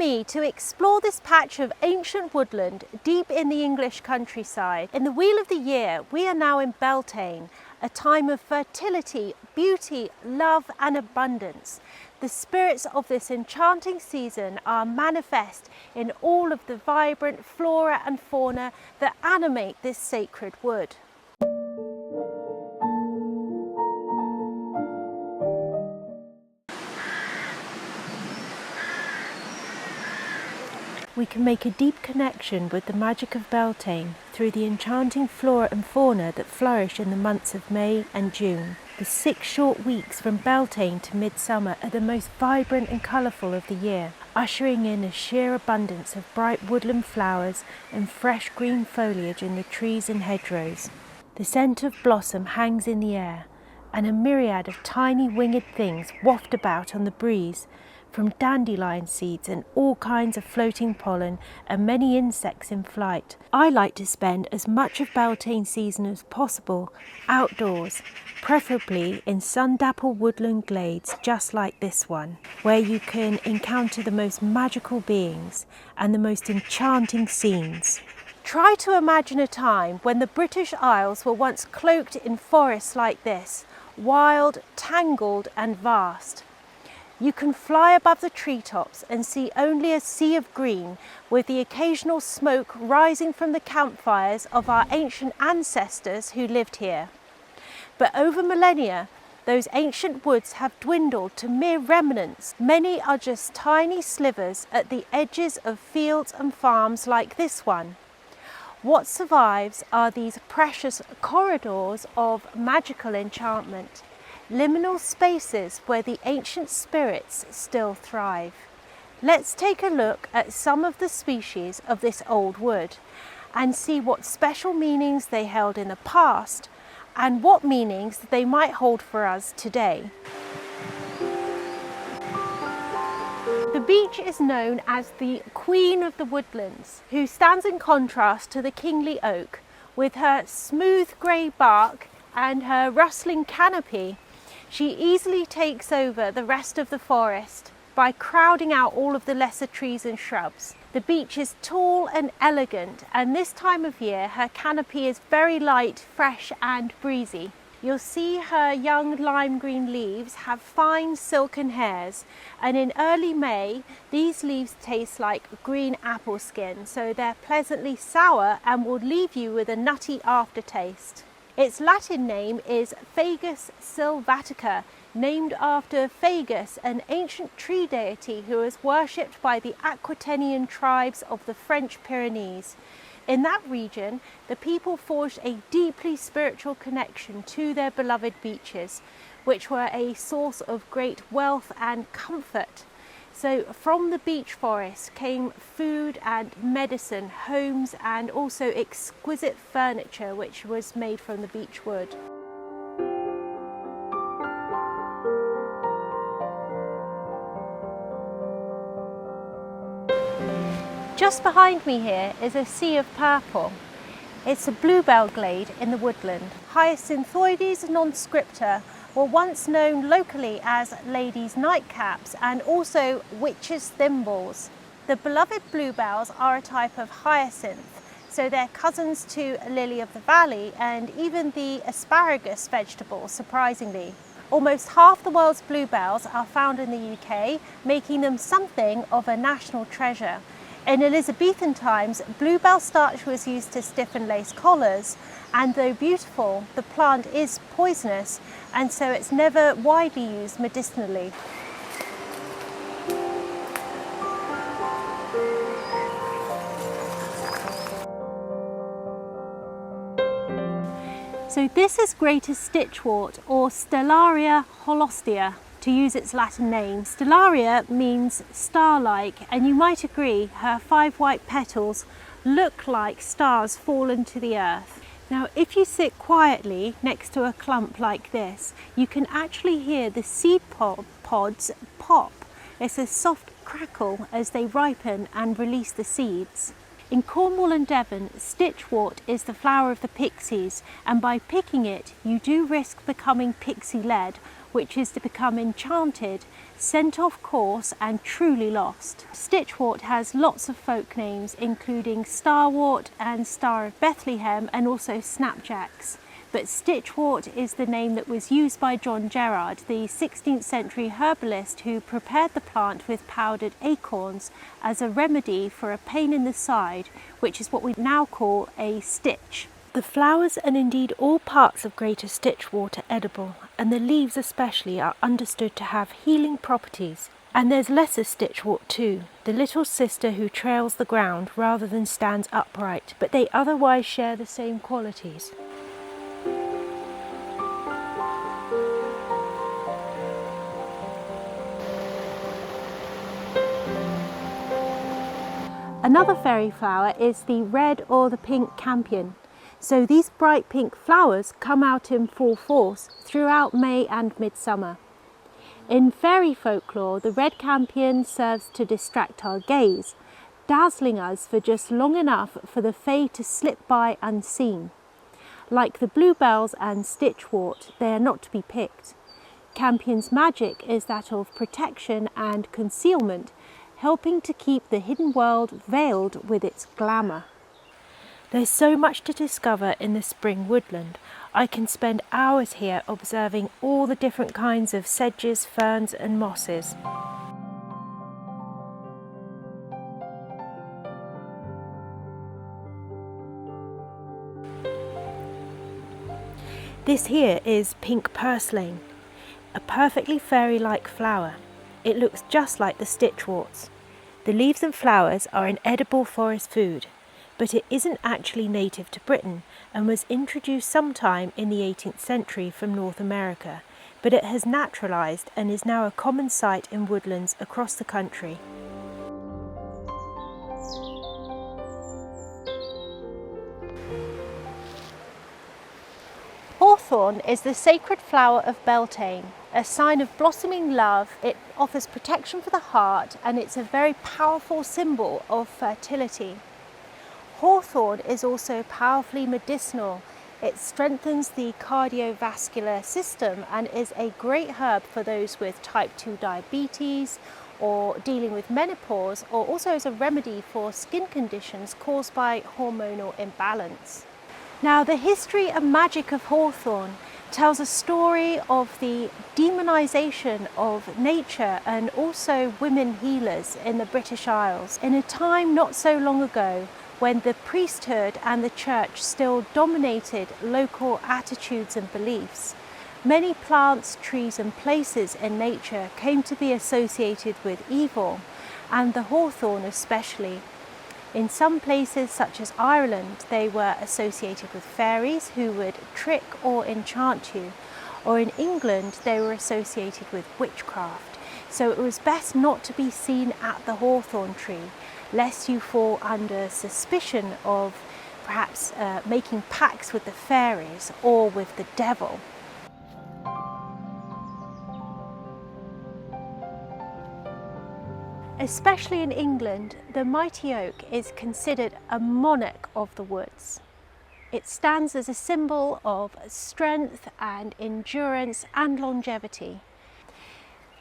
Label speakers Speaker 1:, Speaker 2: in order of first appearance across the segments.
Speaker 1: me to explore this patch of ancient woodland deep in the English countryside. In the Wheel of the Year, we are now in Beltane, a time of fertility, beauty, love and abundance. The spirits of this enchanting season are manifest in all of the vibrant flora and fauna that animate this sacred wood. We can make a deep connection with the magic of Beltane through the enchanting flora and fauna that flourish in the months of May and June. The 6 short weeks from Beltane to midsummer are the most vibrant and colourful of the year, ushering in a sheer abundance of bright woodland flowers and fresh green foliage in the trees and hedgerows. The scent of blossom hangs in the air, and a myriad of tiny winged things waft about on the breeze, from dandelion seeds and all kinds of floating pollen and many insects in flight. I like to spend as much of Beltane season as possible outdoors, preferably in sun-dappled woodland glades just like this one, where you can encounter the most magical beings and the most enchanting scenes. Try to imagine a time when the British Isles were once cloaked in forests like this, wild, tangled and vast. You can fly above the treetops and see only a sea of green, with the occasional smoke rising from the campfires of our ancient ancestors who lived here. But over millennia, those ancient woods have dwindled to mere remnants. Many are just tiny slivers at the edges of fields and farms like this one. What survives are these precious corridors of magical enchantment, liminal spaces where the ancient spirits still thrive. Let's take a look at some of the species of this old wood and see what special meanings they held in the past and what meanings they might hold for us today. The beech is known as the queen of the woodlands, who stands in contrast to the kingly oak with her smooth grey bark and her rustling canopy. She easily takes over the rest of the forest by crowding out all of the lesser trees and shrubs. The beech is tall and elegant, and this time of year her canopy is very light, fresh and breezy. You'll see her young lime green leaves have fine silken hairs, and in early May these leaves taste like green apple skin, so they're pleasantly sour and will leave you with a nutty aftertaste. Its Latin name is Fagus sylvatica, named after Fagus, an ancient tree deity who was worshipped by the Aquitanian tribes of the French Pyrenees. In that region, the people forged a deeply spiritual connection to their beloved beeches, which were a source of great wealth and comfort. So from the beech forest came food and medicine, homes and also exquisite furniture which was made from the beech wood. Just behind me here is a sea of purple. It's a bluebell glade in the woodland. Hyacinthoides non-scripta were once known locally as ladies' nightcaps and also witches' thimbles. The beloved bluebells are a type of hyacinth, so they're cousins to lily of the valley and even the asparagus vegetable, surprisingly. Almost half the world's bluebells are found in the UK, making them something of a national treasure. In Elizabethan times, bluebell starch was used to stiffen lace collars, and though beautiful, the plant is poisonous, and so it's never widely used medicinally. So this is greater stitchwort, or Stellaria holostea, to use its Latin name. Stellaria means star-like, and you might agree her 5 white petals look like stars fallen to the earth. Now if you sit quietly next to a clump like this, you can actually hear the seed pods pop. It's a soft crackle as they ripen and release the seeds. In Cornwall and Devon, stitchwort is the flower of the pixies, and by picking it you do risk becoming pixie-led, which is to become enchanted, sent off course and truly lost. Stitchwort has lots of folk names, including starwort and star of Bethlehem, and also snapjacks. But stitchwort is the name that was used by John Gerard, the 16th century herbalist who prepared the plant with powdered acorns as a remedy for a pain in the side, which is what we now call a stitch. The flowers and indeed all parts of greater stitchwort are edible, and the leaves especially are understood to have healing properties. And there's lesser stitchwort too, the little sister who trails the ground rather than stands upright, but they otherwise share the same qualities. Another fairy flower is the red or the pink campion. So these bright pink flowers come out in full force throughout May and midsummer. In fairy folklore, the red campion serves to distract our gaze, dazzling us for just long enough for the fae to slip by unseen. Like the bluebells and stitchwort, they are not to be picked. Campion's magic is that of protection and concealment, helping to keep the hidden world veiled with its glamour. There's so much to discover in the spring woodland. I can spend hours here observing all the different kinds of sedges, ferns and mosses. This here is pink purslane, a perfectly fairy-like flower. It looks just like the stitchworts. The leaves and flowers are an edible forest food, but it isn't actually native to Britain and was introduced sometime in the 18th century from North America, but it has naturalised and is now a common sight in woodlands across the country. Hawthorn is the sacred flower of Beltane, a sign of blossoming love. It offers protection for the heart and it's a very powerful symbol of fertility. Hawthorn is also powerfully medicinal. It strengthens the cardiovascular system and is a great herb for those with type 2 diabetes or dealing with menopause, or also as a remedy for skin conditions caused by hormonal imbalance. Now, the history and magic of Hawthorn tells a story of the demonisation of nature and also women healers in the British Isles in a time not so long ago when the priesthood and the church still dominated local attitudes and beliefs. Many plants, trees and places in nature came to be associated with evil, and the hawthorn especially. In some places, such as Ireland, they were associated with fairies who would trick or enchant you, or in England they were associated with witchcraft. So it was best not to be seen at the hawthorn tree, lest you fall under suspicion of perhaps making pacts with the fairies or with the devil. Especially in England, the mighty oak is considered a monarch of the woods. It stands as a symbol of strength and endurance and longevity.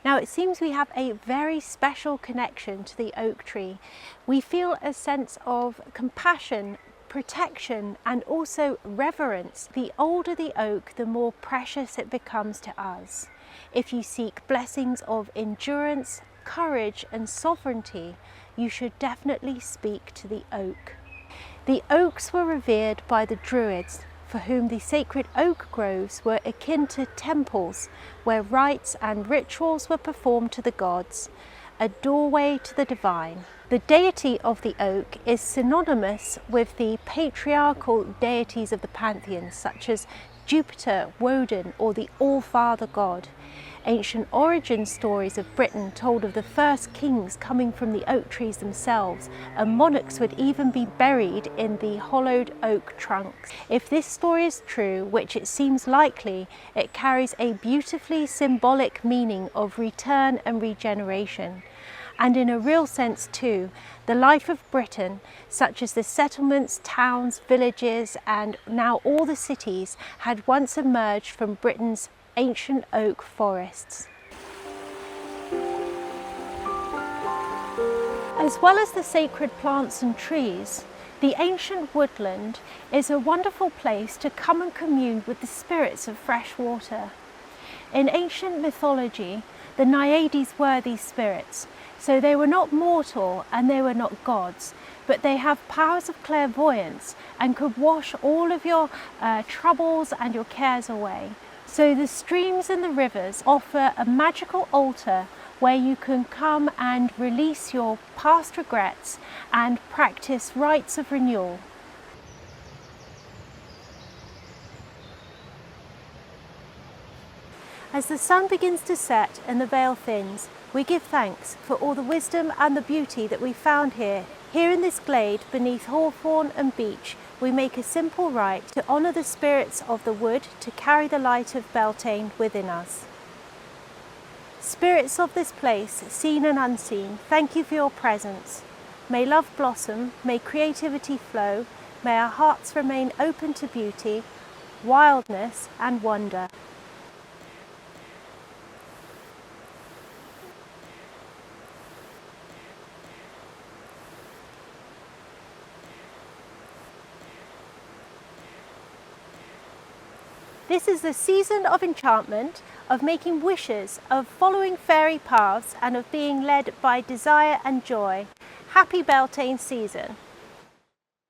Speaker 1: Now, it seems we have a very special connection to the oak tree. We feel a sense of compassion, protection, and also reverence. The older the oak, the more precious it becomes to us. If you seek blessings of endurance, courage and sovereignty, you should definitely speak to the oak. The oaks were revered by the Druids, for whom the sacred oak groves were akin to temples where rites and rituals were performed to the gods, a doorway to the divine. The deity of the oak is synonymous with the patriarchal deities of the pantheon, such as Jupiter, Woden, or the All-Father God. Ancient origin stories of Britain told of the first kings coming from the oak trees themselves, and monarchs would even be buried in the hollowed oak trunks. If this story is true, which it seems likely, it carries a beautifully symbolic meaning of return and regeneration. And in a real sense too, the life of Britain, such as the settlements, towns, villages, and now all the cities, had once emerged from Britain's ancient oak forests. As well as the sacred plants and trees, the ancient woodland is a wonderful place to come and commune with the spirits of fresh water. In ancient mythology, the Naiades were these spirits, so they were not mortal and they were not gods, but they have powers of clairvoyance and could wash all of your troubles and your cares away. So the streams and the rivers offer a magical altar where you can come and release your past regrets and practice rites of renewal. As the sun begins to set and the veil thins, we give thanks for all the wisdom and the beauty that we found here. Here in this glade beneath Hawthorn and Beech, we make a simple rite to honour the spirits of the wood to carry the light of Beltane within us. Spirits of this place, seen and unseen, thank you for your presence. May love blossom, may creativity flow, may our hearts remain open to beauty, wildness and wonder. This is the season of enchantment, of making wishes, of following fairy paths and of being led by desire and joy. Happy Beltane season!